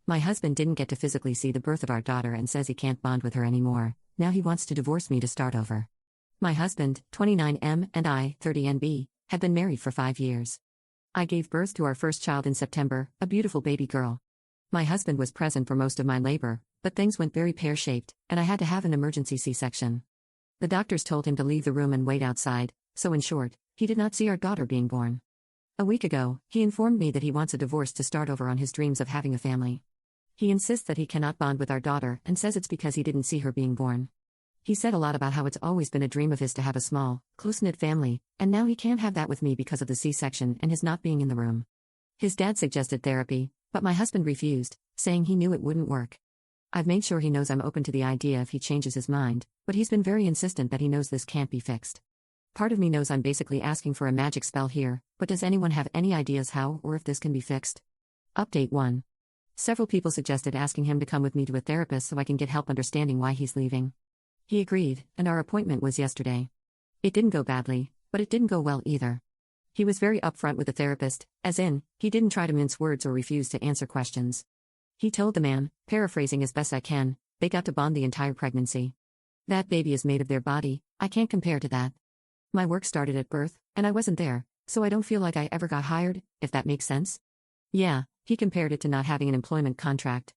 My husband didn't get to physically see the birth of our daughter and says he can't bond with her anymore. Now he wants to divorce me to start over. My husband, 29M, and I, 30NB, have been married for 5 years. I gave birth to our first child in September, a beautiful baby girl. My husband was present for most of my labor, but things went very pear-shaped, and I had to have an emergency C-section. The doctors told him to leave the room and wait outside, so in short, he did not see our daughter being born. A week ago, he informed me that he wants a divorce to start over on his dreams of having a family. He insists that he cannot bond with our daughter and says it's because he didn't see her being born. He said a lot about how it's always been a dream of his to have a small, close-knit family, and now he can't have that with me because of the C-section and his not being in the room. His dad suggested therapy, but my husband refused, saying he knew it wouldn't work. I've made sure he knows I'm open to the idea if he changes his mind, but he's been very insistent that he knows this can't be fixed. Part of me knows I'm basically asking for a magic spell here, but does anyone have any ideas how or if this can be fixed? Update 1. Several people suggested asking him to come with me to a therapist so I can get help understanding why he's leaving. He agreed, and our appointment was yesterday. It didn't go badly, but it didn't go well either. He was very upfront with the therapist, as in, he didn't try to mince words or refuse to answer questions. He told the man, paraphrasing as best I can, they got to bond the entire pregnancy. That baby is made of their body, I can't compare to that. My work started at birth, and I wasn't there, so I don't feel like I ever got hired, if that makes sense. Yeah, he compared it to not having an employment contract.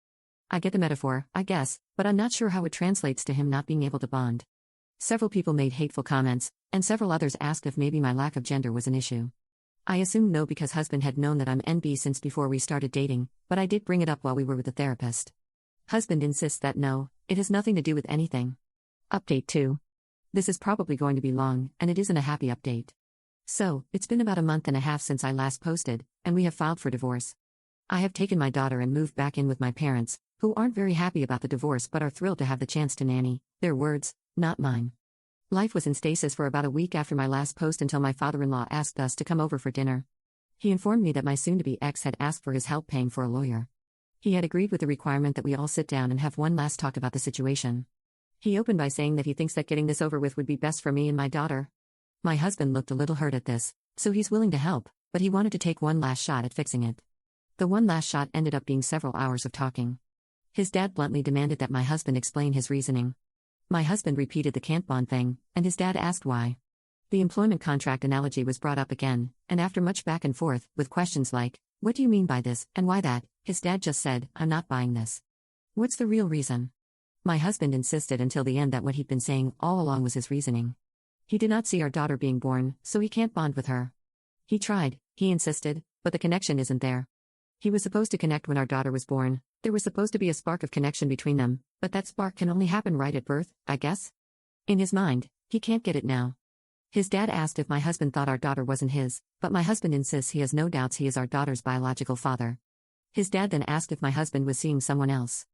I get the metaphor, I guess, but I'm not sure how it translates to him not being able to bond. Several people made hateful comments, and several others asked if maybe my lack of gender was an issue. I assumed no because husband had known that I'm NB since before we started dating, but I did bring it up while we were with the therapist. Husband insists that no, it has nothing to do with anything. Update 2. This is probably going to be long, and it isn't a happy update. So, it's been about a month and a half since I last posted, and we have filed for divorce. I have taken my daughter and moved back in with my parents, who aren't very happy about the divorce but are thrilled to have the chance to nanny, their words, not mine. Life was in stasis for about a week after my last post until my father-in-law asked us to come over for dinner. He informed me that my soon-to-be ex had asked for his help paying for a lawyer. He had agreed with the requirement that we all sit down and have one last talk about the situation. He opened by saying that he thinks that getting this over with would be best for me and my daughter. My husband looked a little hurt at this, so he's willing to help, but he wanted to take one last shot at fixing it. The one last shot ended up being several hours of talking. His dad bluntly demanded that my husband explain his reasoning. My husband repeated the can't bond thing, and his dad asked why. The employment contract analogy was brought up again, and after much back and forth, with questions like, what do you mean by this, and why that, his dad just said, I'm not buying this. What's the real reason? My husband insisted until the end that what he'd been saying all along was his reasoning. He did not see our daughter being born, so he can't bond with her. He tried, he insisted, but the connection isn't there. He was supposed to connect when our daughter was born. There was supposed to be a spark of connection between them, but that spark can only happen right at birth, I guess? In his mind, he can't get it now. His dad asked if my husband thought our daughter wasn't his, but my husband insists he has no doubts he is our daughter's biological father. His dad then asked if my husband was seeing someone else.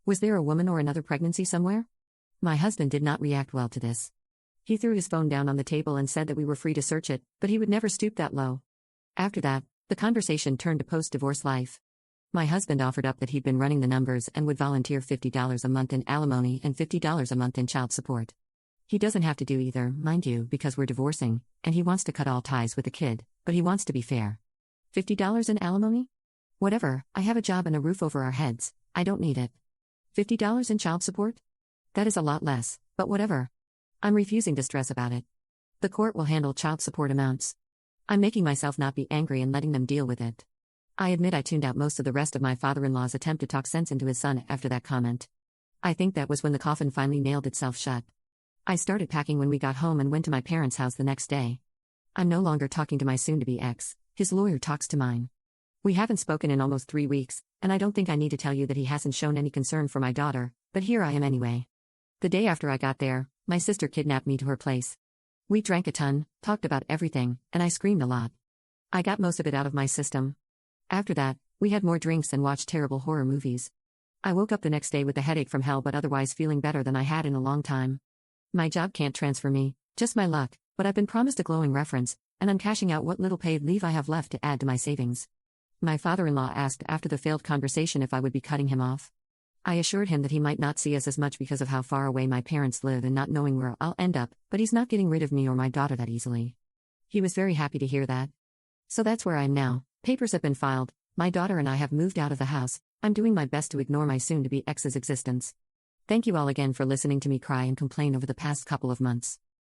Was there a woman or another pregnancy somewhere? My husband did not react well to this. He threw his phone down on the table and said that we were free to search it, but he would never stoop that low. After that, the conversation turned to post-divorce life. My husband offered up that he'd been running the numbers and would volunteer $50 a month in alimony and $50 a month in child support. He doesn't have to do either, mind you, because we're divorcing, and he wants to cut all ties with the kid, but he wants to be fair. $50 in alimony? Whatever, I have a job and a roof over our heads, I don't need it. $50 in child support? That is a lot less, but whatever. I'm refusing to stress about it. The court will handle child support amounts. I'm making myself not be angry and letting them deal with it. I admit I tuned out most of the rest of my father-in-law's attempt to talk sense into his son after that comment. I think that was when the coffin finally nailed itself shut. I started packing when we got home and went to my parents' house the next day. I'm no longer talking to my soon-to-be ex, his lawyer talks to mine. We haven't spoken in almost 3 weeks, and I don't think I need to tell you that he hasn't shown any concern for my daughter, but here I am anyway. The day after I got there, my sister kidnapped me to her place. We drank a ton, talked about everything, and I screamed a lot. I got most of it out of my system. After that, we had more drinks and watched terrible horror movies. I woke up the next day with a headache from hell but otherwise feeling better than I had in a long time. My job can't transfer me, just my luck, but I've been promised a glowing reference, and I'm cashing out what little paid leave I have left to add to my savings. My father-in-law asked after the failed conversation if I would be cutting him off. I assured him that he might not see us as much because of how far away my parents live and not knowing where I'll end up, but he's not getting rid of me or my daughter that easily. He was very happy to hear that. So that's where I am now. Papers have been filed, my daughter and I have moved out of the house, I'm doing my best to ignore my soon to be ex's existence. Thank you all again for listening to me cry and complain over the past couple of months.